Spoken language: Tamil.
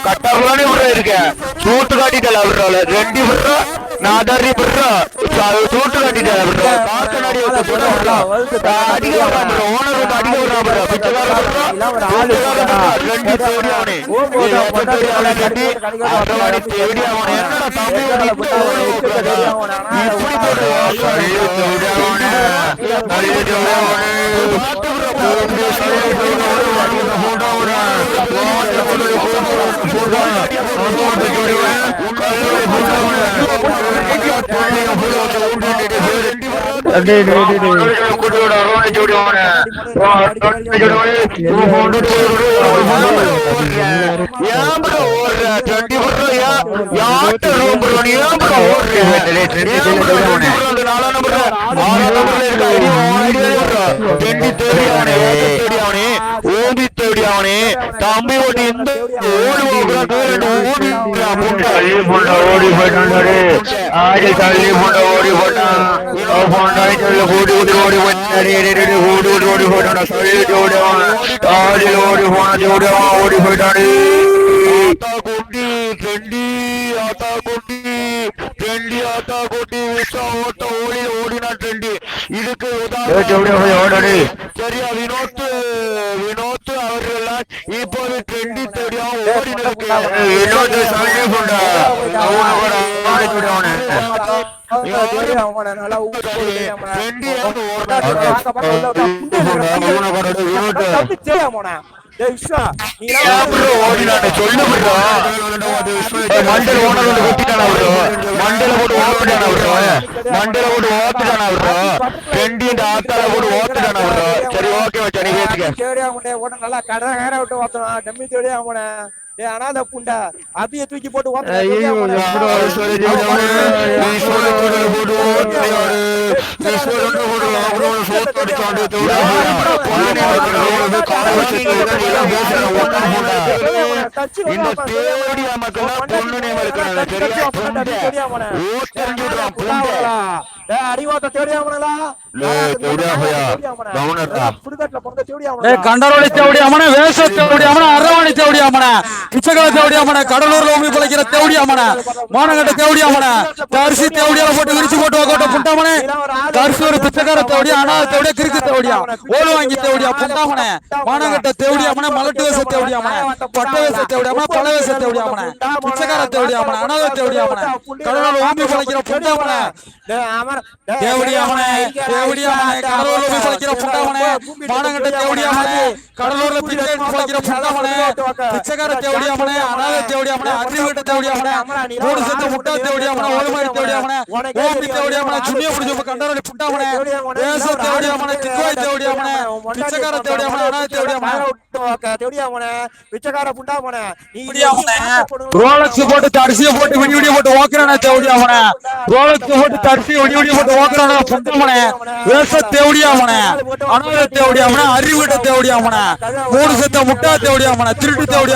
கட்டர்லானே இருக்க சூட்டு காட்டிட்டல அவரால ரெண்டு நாதாரி சூட்டு காட்டிட்டல பார்க்கனாடி அடிக்க தம்பி ஓடி இந்த ஓடி ஓடி போயிட்டாரு ஆடி தள்ளி போட்ட ஓடி போட்டான் ஓடி ஓடி போயிட்டான் ஆடியில் ஓடி போன ஓடி போயிட்டாரு குட்டி ட்ரெண்டி ஆத்தா குட்டி ட்ரெண்டி ஆத்தா குட்டி ஓட்ட ஓடி ஓடினா ட்ரெண்டி இதுக்கு ஓடனே சரியா வினோத் அவர்கள் இப்போது ட்ரெண்டி தெரியும் ஓடி வினோத் சொல்லி கொண்டா அனாத புண்டா அபிய தூக்கி போட்டு கண்டரோடி தேவடியாமன வேச தேவடியாமன அரவாணி தேவடியாமன பிச்சைகள தேவடியாமன கடலூர்ல ஊமி பழைக்கிற தேவடியாமன மானகட்ட தேவடியாமன தரிசி தேவடியால போட்டு விரிச்சு போட்டு கோட்ட புண்டாமனே தரிசி ஒரு பிச்சைக்கார தேவடியா அனாத தேவடியா கிறுக்கு தேவடியா ஓடு வாங்கி தேவடியா புண்டாமனே மானகட்ட தேவடியாமன மலட்டு வேச தேவடியாமன பட்ட வேச தேவடியாமன பல வேச தேவடியாமன பிச்சைக்கார தேவடியாமன அனாத தேவடியாமன கடலூர்ல ஊமி பழைக்கிற புண்டாமனே தேவடியாமனே கடலூர்ல ஊமி பழைக்கிற புண்டாமனே மானகட்ட தேவடியாமனே கடலூர்ல பழைக்கிற புண்டாமனே பிச்சைக்கார தேவடியாமனே அனாத தேவடியாமனே அறிவுட்ட தேவடியாமனே மூணு செத்து முட்டா தேவடியாமனே ஓடுமாரி தேவடியாமனே ஓம்பி தேவடியாமனே சுண்ணிய புடிச்சு கண்டரோடி புண்டாமனே தேச தேவடியாமனே திக்குவாய் தேவடியாமனே பிச்சைக்கார தேவடியாமனே அனாத தேவடியாமனே பிச்சைக்கார புண்டாமனே ரோலக்ஸ் போட்டு தரிசிய போட்டு விடிய போட்டு ஓக்கறானே தேவடியாமனே ரோலக்ஸ் போட்டு தரிசி விடிய போட்டு ஓக்கறானே புண்டாமனே தேச தேவடியாமனே அனாத தேவடியாமனே அறிவுட்ட தேவடியாமனே மூணு செத்த முட்டா தேவடியாமனே திருட்டு தேவடியா